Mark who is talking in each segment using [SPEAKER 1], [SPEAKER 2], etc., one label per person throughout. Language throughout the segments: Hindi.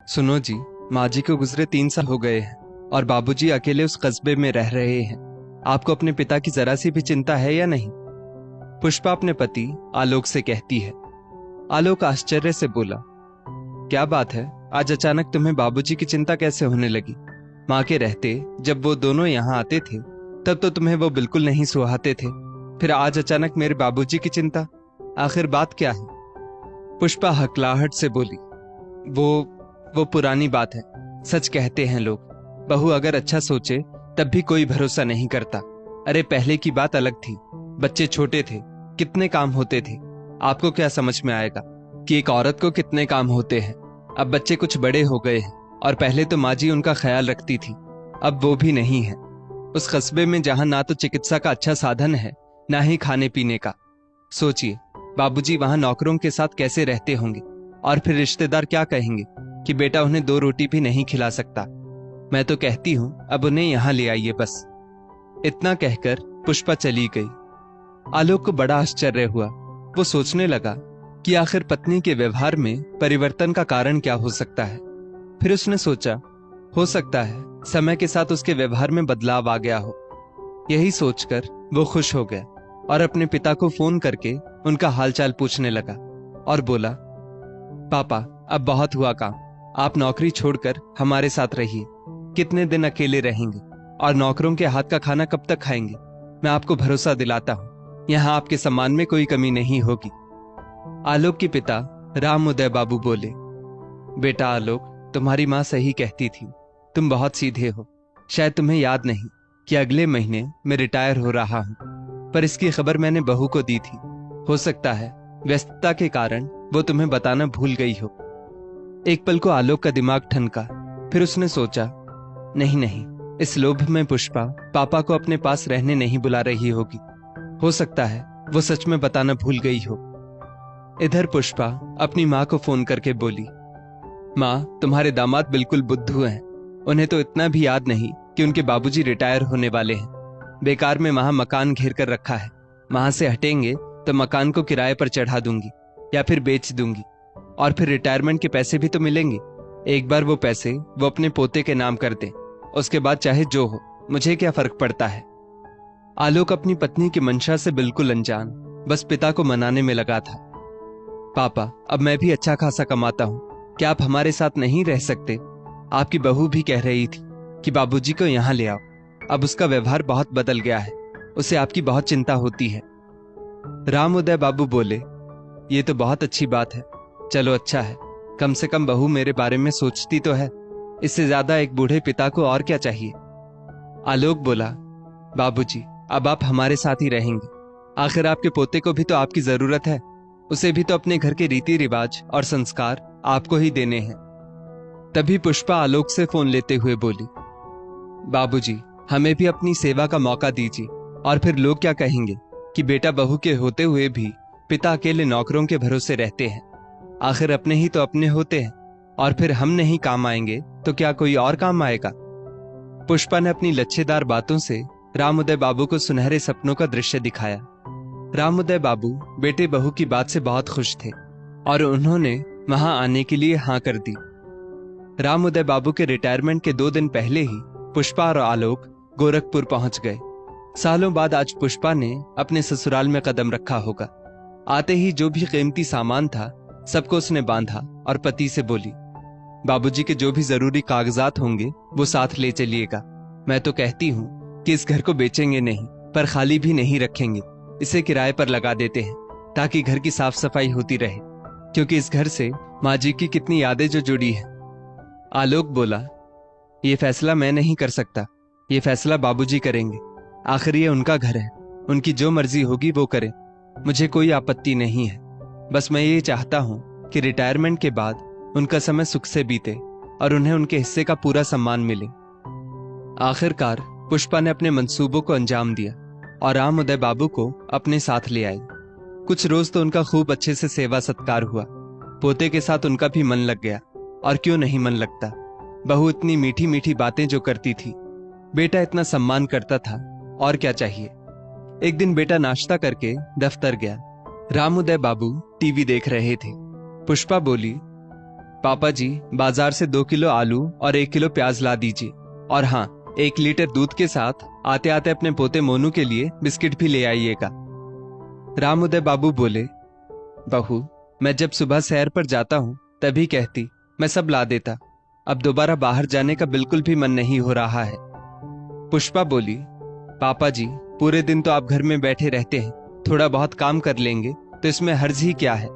[SPEAKER 1] सुनो जी, माँ जी को गुजरे 3 साल हो गए हैं और बाबूजी अकेले उस कस्बे में रह रहे हैं। आपको अपने पिता की जरा सी भी चिंता है या नहीं? पुष्पा अपने पति आलोक से कहती है। आलोक आश्चर्य से बोला, क्या बात है, आज अचानक तुम्हें बाबूजी की चिंता कैसे होने लगी? माँ के रहते जब वो दोनों यहाँ आते थे तब तो तुम्हें वो बिल्कुल नहीं सुहाते थे, फिर आज अचानक मेरे बाबूजी की चिंता, आखिर बात क्या है? पुष्पा हकलाहट से बोली, वो पुरानी बात है। सच कहते हैं लोग, बहू अगर अच्छा सोचे तब भी कोई भरोसा नहीं करता। अरे पहले की बात अलग थी, बच्चे छोटे थे, कितने काम होते थे। आपको क्या समझ में आएगा कि एक औरत को कितने काम होते हैं। अब बच्चे कुछ बड़े हो गए हैं और पहले तो माँ जी उनका ख्याल रखती थी, अब वो भी नहीं है। उस कस्बे में जहां ना तो चिकित्सा का अच्छा साधन है, ना ही खाने पीने का। सोचिए, बाबूजी वहां नौकरों के साथ कैसे रहते होंगे, और फिर रिश्तेदार क्या कहेंगे कि बेटा उन्हें 2 रोटी भी नहीं खिला सकता। मैं तो कहती हूं अब उन्हें यहां ले आइए बस। इतना कहकर पुष्पा चली गई। आलोक को बड़ा आश्चर्य हुआ। वो सोचने लगा कि आखिर पत्नी के व्यवहार में परिवर्तन का कारण क्या हो सकता है। फिर उसने सोचा, हो सकता है समय के साथ उसके व्यवहार में बदलाव आ गया हो। यही सोचकर वो खुश हो गया और अपने पिता को फोन करके उनका हालचाल पूछने लगा और बोला, पापा अब बहुत हुआ काम, आप नौकरी छोड़कर हमारे साथ रहिए। कितने दिन अकेले रहेंगे और नौकरों के हाथ का खाना कब तक खाएंगे? मैं आपको भरोसा दिलाता हूँ, यहाँ आपके सम्मान में कोई कमी नहीं होगी। आलोक के पिता राम उदय बाबू बोले, बेटा आलोक, तुम्हारी माँ सही कहती थी, तुम बहुत सीधे हो। शायद तुम्हें याद नहीं कि अगले महीने मैं रिटायर हो रहा हूँ, पर इसकी खबर मैंने बहू को दी थी। हो सकता है व्यस्तता के कारण वो तुम्हें बताना भूल गई हो। एक पल को आलोक का दिमाग ठनका, फिर उसने सोचा, नहीं नहीं, इस लोभ में पुष्पा पापा को अपने पास रहने नहीं बुला रही होगी। हो सकता है वो सच में बताना भूल गई हो। इधर पुष्पा अपनी माँ को फोन करके बोली, माँ तुम्हारे दामाद बिल्कुल बुद्धू हैं। उन्हें तो इतना भी याद नहीं कि उनके बाबूजी रिटायर होने वाले हैं। बेकार में वहां मकान घेर कर रखा है, वहां से हटेंगे तो मकान को किराए पर चढ़ा दूंगी या फिर बेच दूंगी, और फिर रिटायरमेंट के पैसे भी तो मिलेंगे। एक बार वो पैसे वो अपने पोते के नाम कर दे, उसके बाद चाहे जो हो, मुझे क्या फर्क पड़ता है। आलोक अपनी पत्नी की मंशा से बिल्कुल अनजान बस पिता को मनाने में लगा था। पापा अब मैं भी अच्छा खासा कमाता हूँ, क्या आप हमारे साथ नहीं रह सकते? आपकी बहू भी कह रही थी कि बाबूजी को यहाँ ले आओ। अब उसका व्यवहार बहुत बदल गया है, उसे आपकी बहुत चिंता होती है। राम उदय बाबू बोले, ये तो बहुत अच्छी बात है। चलो अच्छा है, कम से कम बहू मेरे बारे में सोचती तो है। इससे ज्यादा एक बूढ़े पिता को और क्या चाहिए। आलोक बोला, बाबूजी अब आप हमारे साथ ही रहेंगे। आखिर आपके पोते को भी तो आपकी जरूरत है, उसे भी तो अपने घर के रीति रिवाज और संस्कार आपको ही देने हैं। तभी पुष्पा आलोक से फोन लेते हुए बोली, बाबूजी हमें भी अपनी सेवा का मौका दीजिए, और फिर लोग क्या कहेंगे कि बेटा बहू के होते हुए भी पिता अकेले नौकरों के भरोसे रहते हैं। आखिर अपने ही तो अपने होते हैं, और फिर हम नहीं काम आएंगे तो क्या कोई और काम आएगा। पुष्पा ने अपनी लच्छेदार बातों से राम उदय बाबू को सुनहरे सपनों का दृश्य दिखाया। राम उदय बाबू बेटे बहू की बात से बहुत खुश थे और उन्होंने वहां आने के लिए हाँ कर दी। राम उदय बाबू के रिटायरमेंट के 2 दिन पहले ही पुष्पा और आलोक गोरखपुर पहुंच गए। सालों बाद आज पुष्पा ने अपने ससुराल में कदम रखा होगा। आते ही जो भी कीमती सामान था सबको उसने बांधा और पति से बोली, बाबूजी के जो भी जरूरी कागजात होंगे वो साथ ले चलिएगा। मैं तो कहती हूँ कि इस घर को बेचेंगे नहीं, पर खाली भी नहीं रखेंगे, इसे किराए पर लगा देते हैं ताकि घर की साफ सफाई होती रहे, क्योंकि इस घर से माँ जी की कितनी यादें जो जुड़ी हैं। आलोक बोला, ये फैसला मैं नहीं कर सकता, ये फैसला बाबूजी करेंगे। आखिर ये उनका घर है, उनकी जो मर्जी होगी वो करें, मुझे कोई आपत्ति नहीं है। बस मैं ये चाहता हूँ कि रिटायरमेंट के बाद उनका समय सुख से बीते और उन्हें उनके हिस्से का पूरा सम्मान मिले। आखिरकार पुष्पा ने अपने मंसूबों को अंजाम दिया और राम उदय बाबू को अपने साथ ले आई। कुछ रोज तो उनका खूब अच्छे से सेवा सत्कार हुआ। पोते के साथ उनका भी मन लग गया, और क्यों नहीं मन लगता। बहू इतनी मीठी मीठी बातें जो करती थी, बेटा इतना सम्मान करता था, और क्या चाहिए। एक दिन बेटा नाश्ता करके दफ्तर गया। राम उदय बाबू टीवी देख रहे थे। पुष्पा बोली, पापा जी, बाजार से 2 किलो आलू और 1 किलो प्याज ला दीजिए, और हाँ, 1 लीटर दूध के साथ आते आते अपने पोते मोनू के लिए बिस्किट भी ले आइएगा। राम उदय बाबू बोले, बहू, मैं जब सुबह सैर पर जाता हूँ तभी कहती, मैं सब ला देता। अब दोबारा बाहर जाने का बिल्कुल भी मन नहीं हो रहा है। पुष्पा बोली, पापा जी, पूरे दिन तो आप घर में बैठे रहते हैं, थोड़ा बहुत काम कर लेंगे तो इसमें हर्ज ही क्या है।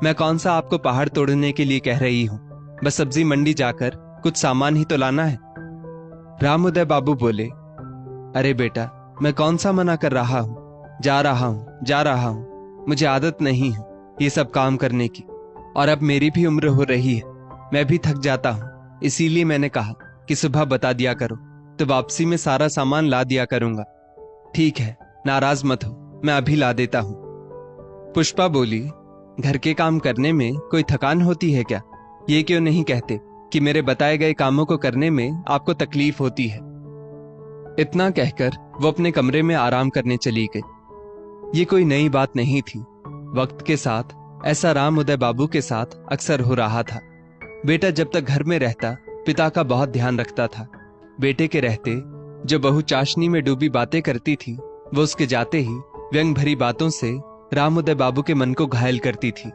[SPEAKER 1] मैं कौन सा आपको पहाड़ तोड़ने के लिए कह रही हूँ, बस सब्जी मंडी जाकर कुछ सामान ही तो लाना है। राम उदय बाबू बोले, अरे बेटा, मैं कौन सा मना कर रहा हूँ, जा रहा हूँ, मुझे आदत नहीं है ये सब काम करने की, और अब मेरी भी उम्र हो रही है, मैं भी थक जाता हूँ, इसीलिए मैंने कहा कि सुबह बता दिया करो तो वापसी में सारा सामान ला दिया करूंगा। ठीक है, नाराज मत हो, मैं अभी ला देता हूँ। पुष्पा बोली, घर के काम करने में कोई थकान होती है क्या? ये क्यों नहीं कहते कि मेरे बताए गए कामों को करने में आपको तकलीफ होती है। इतना कहकर वो अपने कमरे में आराम करने चली गई। ये कोई नई बात नहीं थी। वक्त के साथ ऐसा राम उदय बाबू के साथ अक्सर हो रहा था। बेटा जब तक घर में रहता पिता का बहुत ध्यान रखता था। बेटे के रहते जो बहू चाशनी में डूबी बातें करती थी, वो उसके जाते ही व्यंग भरी बातों से राम उदय बाबू के मन को घायल करती थी।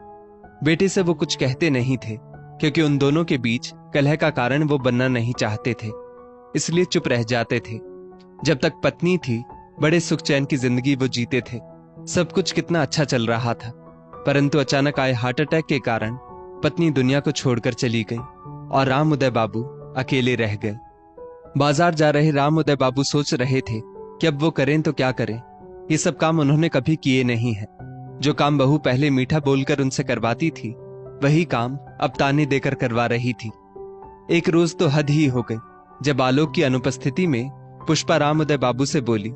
[SPEAKER 1] बेटे से वो कुछ कहते नहीं थे, क्योंकि उन दोनों के बीच कलह का कारण वो बनना नहीं चाहते थे, इसलिए चुप रह जाते थे। जब तक पत्नी थी, बड़े सुख चैन की जिंदगी वो जीते थे। सब कुछ कितना अच्छा चल रहा था, परंतु अचानक आए हार्ट अटैक के कारण पत्नी दुनिया को छोड़कर चली गई और राम उदय बाबू अकेले रह गए। बाजार जा रहे राम उदय बाबू सोच रहे थे कि अब वो करें तो क्या करें। ये सब काम उन्होंने कभी किए नहीं है। जो काम बहू पहले मीठा बोलकर उनसे करवाती थी, वही काम अब ताने देकर करवा रही थी। एक रोज तो हद ही हो गई जब आलोक की अनुपस्थिति में पुष्पा राम उदय बाबू से बोली,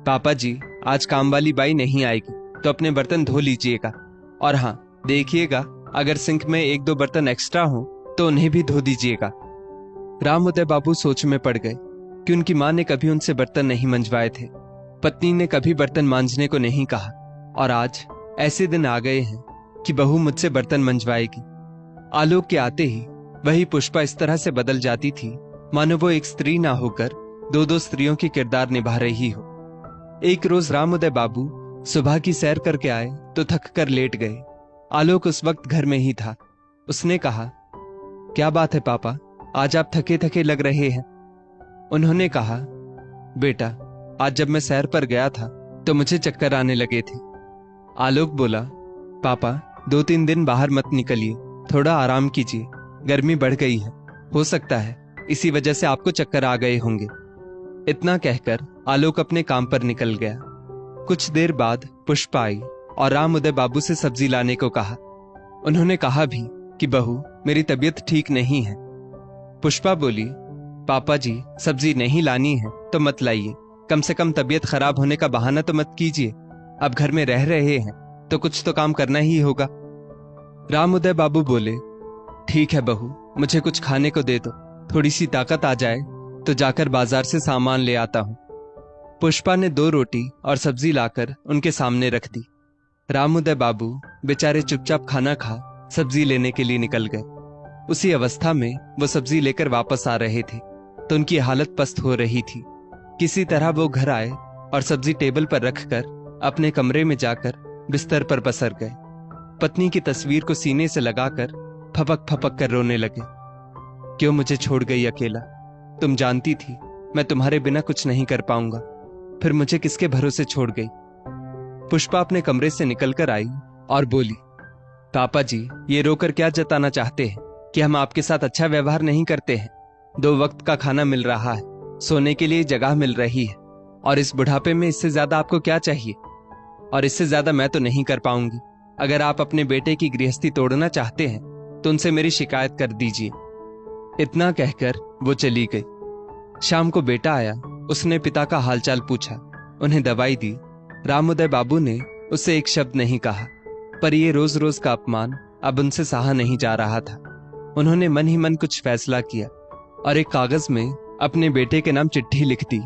[SPEAKER 1] पापा जी, आज काम वाली बाई नहीं आएगी तो अपने बर्तन धो लीजिएगा, और हाँ, देखिएगा अगर सिंक में 1-2 बर्तन एक्स्ट्रा हो तो उन्हें भी धो दीजिएगा। राम उदय बाबू सोच में पड़ गए कि उनकी मां ने कभी उनसे बर्तन नहीं मंजवाए थे, पत्नी ने कभी बर्तन मांजने को नहीं कहा, और आज ऐसे दिन आ गए हैं कि बहू मुझसे बर्तन मंजवाएगी। आलोक के आते ही वही पुष्पा इस तरह से बदल जाती थी मानो वो एक स्त्री ना होकर 2-2 स्त्रियों की किरदार निभा रही हो। एक रोज राम उदय बाबू सुबह की सैर करके आए तो थक कर लेट गए। आलोक उस वक्त घर में ही था। उसने कहा, क्या बात है पापा, आज आप थके थके लग रहे हैं। उन्होंने कहा, बेटा, आज जब मैं सैर पर गया था तो मुझे चक्कर आने लगे थे। आलोक बोला, पापा, 2-3 दिन बाहर मत निकलिए, थोड़ा आराम कीजिए, गर्मी बढ़ गई है, हो सकता है इसी वजह से आपको चक्कर आ गए होंगे। इतना कहकर आलोक अपने काम पर निकल गया। कुछ देर बाद पुष्पा आई और राम उदय बाबू से सब्जी लाने को कहा। उन्होंने कहा भी कि बहू, मेरी तबीयत ठीक नहीं है। पुष्पा बोली, पापा जी, सब्जी नहीं लानी है तो मत लाइए, कम से कम तबीयत खराब होने का बहाना तो मत कीजिए। अब घर में रह रहे हैं तो कुछ तो काम करना ही होगा। राम उदय बाबू बोले, ठीक है बहू, मुझे कुछ खाने को दे दो, थोड़ी सी ताकत आ जाए तो जाकर बाजार से सामान ले आता हूं। पुष्पा ने 2 रोटी और सब्जी लाकर उनके सामने रख दी। राम उदय बाबू बेचारे चुपचाप खाना खा सब्जी लेने के लिए निकल गए। उसी अवस्था में वो सब्जी लेकर वापस आ रहे थे तो उनकी हालत पस्त हो रही थी। किसी तरह वो घर आए और सब्जी टेबल पर रखकर अपने कमरे में जाकर बिस्तर पर पसर गए। पत्नी की तस्वीर को सीने से लगाकर फपक फपक कर रोने लगे। क्यों मुझे छोड़ गई अकेला? तुम जानती थी मैं तुम्हारे बिना कुछ नहीं कर पाऊंगा, फिर मुझे किसके भरोसे छोड़ गई? पुष्पा अपने कमरे से निकलकर आई और बोली, पापा जी, ये रोकर क्या जताना चाहते हैं कि हम आपके साथ अच्छा व्यवहार नहीं करते हैं? 2 वक्त का खाना मिल रहा है, सोने के लिए जगह मिल रही है, और इस बुढ़ापे में इससे ज्यादा आपको क्या चाहिए? और इससे ज्यादा मैं तो नहीं कर पाऊंगी। अगर आप अपने बेटे की गृहस्थी तोड़ना चाहते हैं तो उनसे मेरी शिकायत कर दीजिए। इतना कहकर वो चली गई। शाम को बेटा आया, उसने पिता का हालचाल पूछा, उन्हें दवाई दी। राम उदय बाबू ने उससे एक शब्द नहीं कहा, पर ये रोज रोज का अपमान अब उनसे सहा नहीं जा रहा था। उन्होंने मन ही मन कुछ फैसला किया और एक कागज में अपने बेटे के नाम चिट्ठी लिख दी।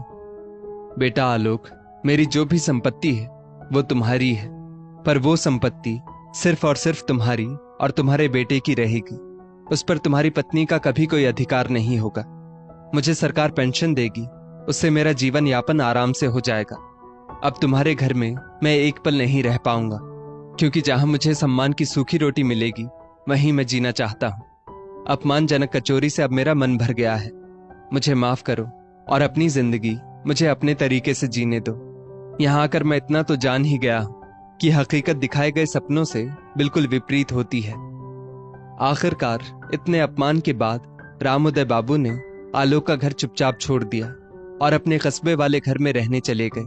[SPEAKER 1] बेटा आलोक, मेरी जो भी संपत्ति है वो तुम्हारी है, पर वो संपत्ति सिर्फ और सिर्फ तुम्हारी और तुम्हारे बेटे की रहेगी। उस पर तुम्हारी पत्नी का कभी कोई अधिकार नहीं होगा। मुझे सरकार पेंशन देगी, उससे मेरा जीवन यापन आराम से हो जाएगा। अब तुम्हारे घर में मैं एक पल नहीं रह पाऊंगा, क्योंकि जहां मुझे सम्मान की सूखी रोटी मिलेगी वहीं मैं जीना चाहता हूं। अपमानजनक कचोरी से अब मेरा मन भर गया है। मुझे माफ करो और अपनी जिंदगी मुझे अपने तरीके से जीने दो। यहां आकर मैं इतना तो जान ही गया हूं कि हकीकत दिखाए गए सपनों से बिल्कुल विपरीत होती है। आखिरकार इतने अपमान के बाद रामोदय बाबू ने आलोक का घर चुपचाप छोड़ दिया और अपने कस्बे वाले घर में रहने चले गए,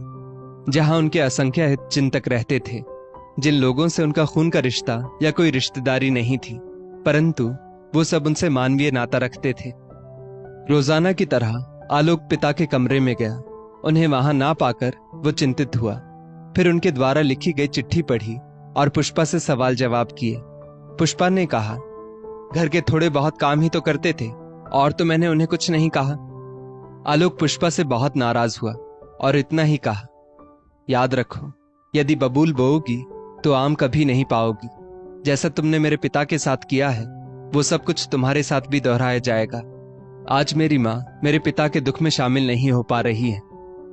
[SPEAKER 1] जहां उनके असंख्य हितचिंतक रहते थे, जिन लोगों से उनका खून का रिश्ता या कोई रिश्तेदारी नहीं थी, परंतु वो सब उनसे मानवीय नाता रखते थे। रोजाना की तरह आलोक पिता के कमरे में गया। उन्हें वहां ना पाकर वो चिंतित हुआ। फिर उनके द्वारा लिखी गई चिट्ठी पढ़ी और पुष्पा से सवाल जवाब किए। पुष्पा ने कहा, घर के थोड़े बहुत काम ही तो करते थे, और तो मैंने उन्हें कुछ नहीं कहा। आलोक पुष्पा से बहुत नाराज हुआ और इतना ही कहा, याद रखो, यदि बबूल बोओगी तो आम कभी नहीं पाओगी। जैसा तुमने मेरे पिता के साथ किया है वो सब कुछ तुम्हारे साथ भी दोहराया जाएगा। आज मेरी माँ मेरे पिता के दुख में शामिल नहीं हो पा रही है।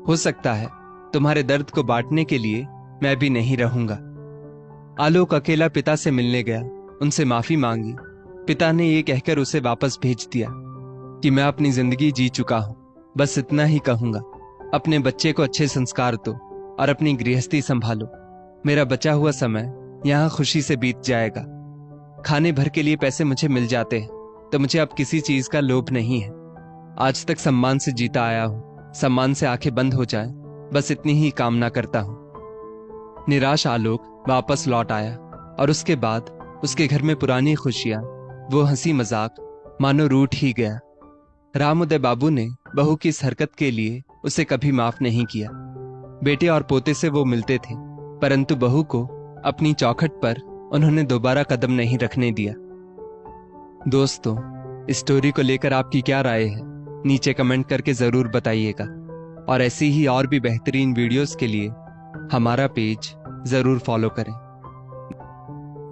[SPEAKER 1] हो सकता है तुम्हारे दर्द को बांटने के लिए मैं भी नहीं रहूंगा। आलोक अकेला पिता से मिलने गया, उनसे माफी मांगी। पिता ने ये कहकर उसे वापस भेज दिया कि मैं अपनी जिंदगी जी चुका हूं, बस इतना ही कहूंगा, अपने बच्चे को अच्छे संस्कार दो और अपनी गृहस्थी संभालो। मेरा बचा हुआ समय यहाँ खुशी से बीत जाएगा। खाने भर के लिए पैसे मुझे मिल जाते हैं तो मुझे अब किसी चीज का लोभ नहीं है। आज तक सम्मान से जीता आया हूं, सम्मान से आंखें बंद हो जाए, बस इतनी ही कामना करता हूं। निराश आलोक वापस लौट आया और उसके बाद उसके घर में पुरानी खुशियां, वो हंसी मजाक मानो रूठ ही गया। रामोदय बाबू ने बहू की इस हरकत के लिए उसे कभी माफ नहीं किया। बेटे और पोते से वो मिलते थे, परंतु बहू को अपनी चौखट पर उन्होंने दोबारा कदम नहीं रखने दिया। दोस्तों, इस स्टोरी को लेकर आपकी क्या राय है, नीचे कमेंट करके जरूर बताइएगा। और ऐसी ही और भी बेहतरीन वीडियोस के लिए हमारा पेज जरूर फॉलो करें।